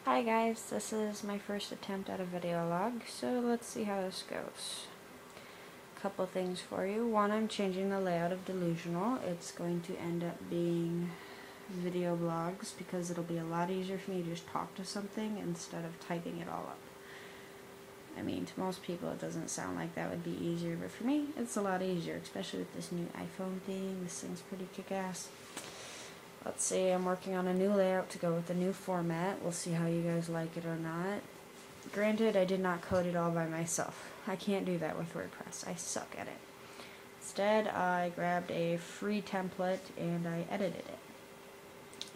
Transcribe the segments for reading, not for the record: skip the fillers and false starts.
Hi guys, this is my first attempt at a video log, so let's see how this goes. Couple things for you. One, I'm changing the layout of Delusional. It's going to end up being video blogs because it'll be a lot easier for me to just talk to something instead of typing it all up. I mean, to most people it doesn't sound like that would be easier, but for me it's a lot easier, especially with this new iPhone thing. This thing's pretty kick-ass. Let's see, I'm working on a new layout to go with the new format. We'll see how you guys like it or not. Granted, I did not code it all by myself. I can't do that with WordPress. I suck at it. Instead, I grabbed a free template and I edited it.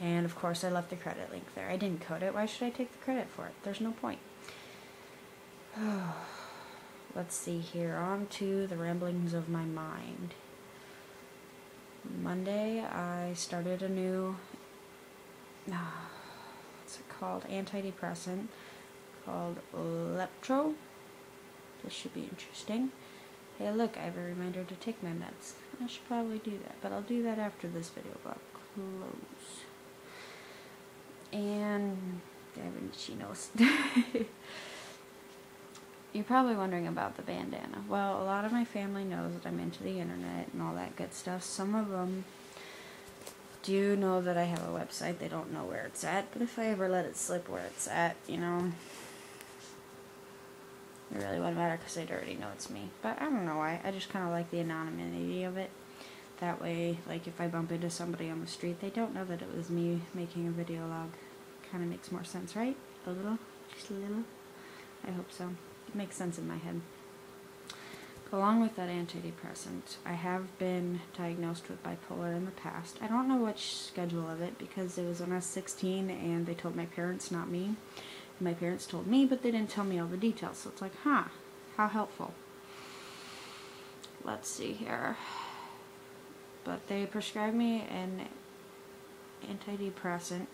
And of course, I left the credit link there. I didn't code it. Why should I take the credit for it? There's no point. Let's see here. On to the ramblings of my mind. Monday, I started a new, what's it called, antidepressant called Leptro. This should be interesting. Hey look, I have a reminder to take my meds. I should probably do that, but I'll do that after this video blog. Close. And, she knows. You're probably wondering about the bandana. Well, a lot of my family knows that I'm into the internet and all that good stuff. Some of them do know that I have a website. They don't know where it's at. But if I ever let it slip where it's at, you know, it really wouldn't matter because they'd already know it's me. But I don't know why. I just kind of like the anonymity of it. That way, like, if I bump into somebody on the street, they don't know that it was me making a video log. Kind of makes more sense, right? A little? Just a little? I hope so. It makes sense in my head. Along with that antidepressant, I have been diagnosed with bipolar in the past. I don't know which schedule of it because it was when I was 16 and they told my parents, not me. My parents told me, but they didn't tell me all the details. So it's like, how helpful. Let's see here. But they prescribed me an antidepressant.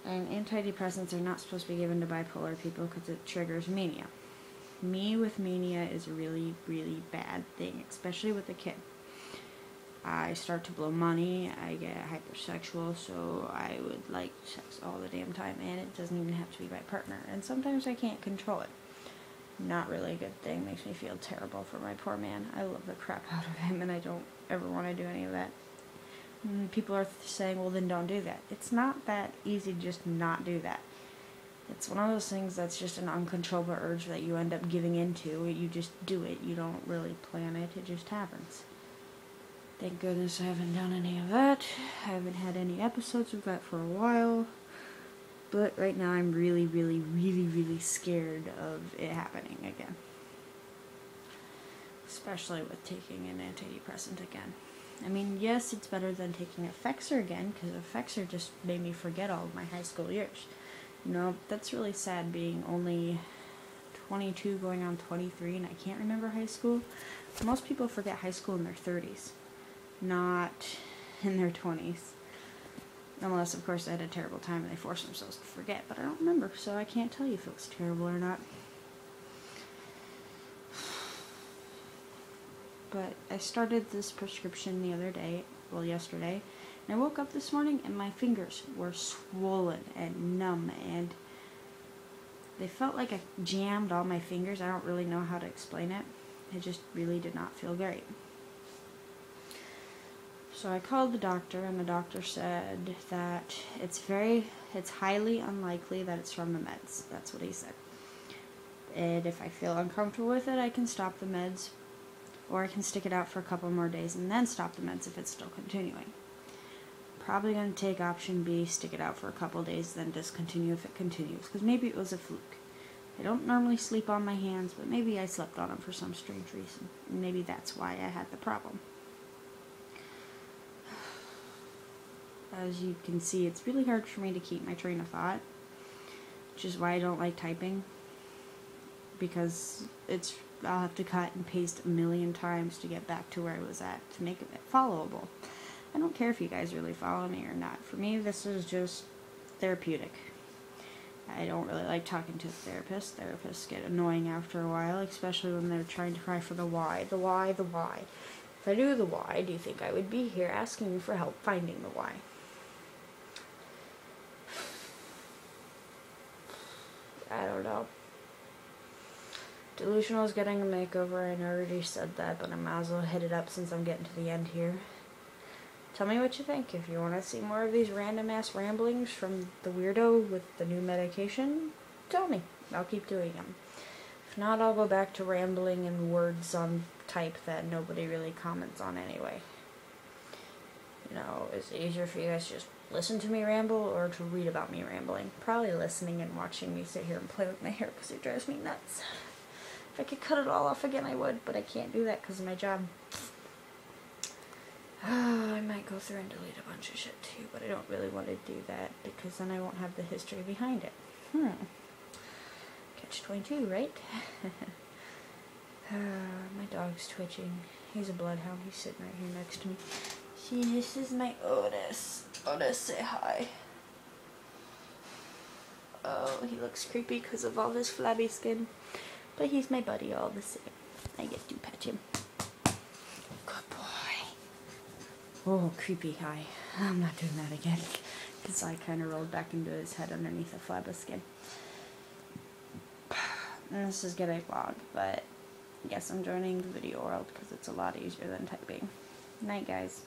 And antidepressants are not supposed to be given to bipolar people because it triggers mania. Me with mania is a really, really bad thing, especially with a kid. I start to blow money, I get hypersexual, so I would like sex all the damn time, and it doesn't even have to be my partner. And sometimes I can't control it. Not really a good thing, makes me feel terrible for my poor man. I love the crap out of him, and I don't ever want to do any of that. People are saying, well, then don't do that. It's not that easy to just not do that. It's one of those things that's just an uncontrollable urge that you end up giving into. You just do it. You don't really plan it. It just happens. Thank goodness I haven't done any of that. I haven't had any episodes of that for a while. But right now I'm really, really, really, really scared of it happening again. Especially with taking an antidepressant again. I mean, yes, it's better than taking Effexor again, because Effexor just made me forget all of my high school years. You know, that's really sad being only 22 going on 23 and I can't remember high school. Most people forget high school in their 30s, not in their 20s. Unless, of course, they had a terrible time and they forced themselves to forget, but I don't remember, so I can't tell you if it was terrible or not. But I started this prescription the other day, well, yesterday, and I woke up this morning and my fingers were swollen and numb, and they felt like I jammed all my fingers. I don't really know how to explain it. It just really did not feel great. So I called the doctor, and the doctor said that it's highly unlikely that it's from the meds. That's what he said. And if I feel uncomfortable with it, I can stop the meds, or I can stick it out for a couple more days and then stop the meds if it's still continuing. Probably going to take option B, stick it out for a couple days, then discontinue if it continues, because maybe it was a fluke. I don't normally sleep on my hands, but maybe I slept on them for some strange reason. And maybe that's why I had the problem. As you can see, it's really hard for me to keep my train of thought, which is why I don't like typing, because I'll have to cut and paste a million times to get back to where I was at to make it followable. I don't care if you guys really follow me or not. For me, this is just therapeutic. I don't really like talking to a therapist. Therapists get annoying after a while, especially when they're trying to cry for the why. The why, the why. If I knew the why, do you think I would be here asking you for help finding the why? I don't know. Delusional is getting a makeover. I already said that, but I might as well hit it up since I'm getting to the end here. Tell me what you think. If you want to see more of these random ass ramblings from the weirdo with the new medication, tell me. I'll keep doing them. If not, I'll go back to rambling in words on type that nobody really comments on anyway. You know, is it easier for you guys to just listen to me ramble or to read about me rambling? Probably listening and watching me sit here and play with my hair because it drives me nuts. If I could cut it all off again, I would, but I can't do that because of my job. I might go through and delete a bunch of shit too, but I don't really want to do that because then I won't have the history behind it. Catch-22, right? My dog's twitching. He's a bloodhound. He's sitting right here next to me. See, this is my Otis. Otis, say hi. Oh, he looks creepy because of all his flabby skin. But he's my buddy all the same. I get to pet him. Good boy. Oh, creepy eye. I'm not doing that again. His eye kind of rolled back into his head underneath the flab of skin. And this is getting long, but yes, I'm joining the video world because it's a lot easier than typing. Night, guys.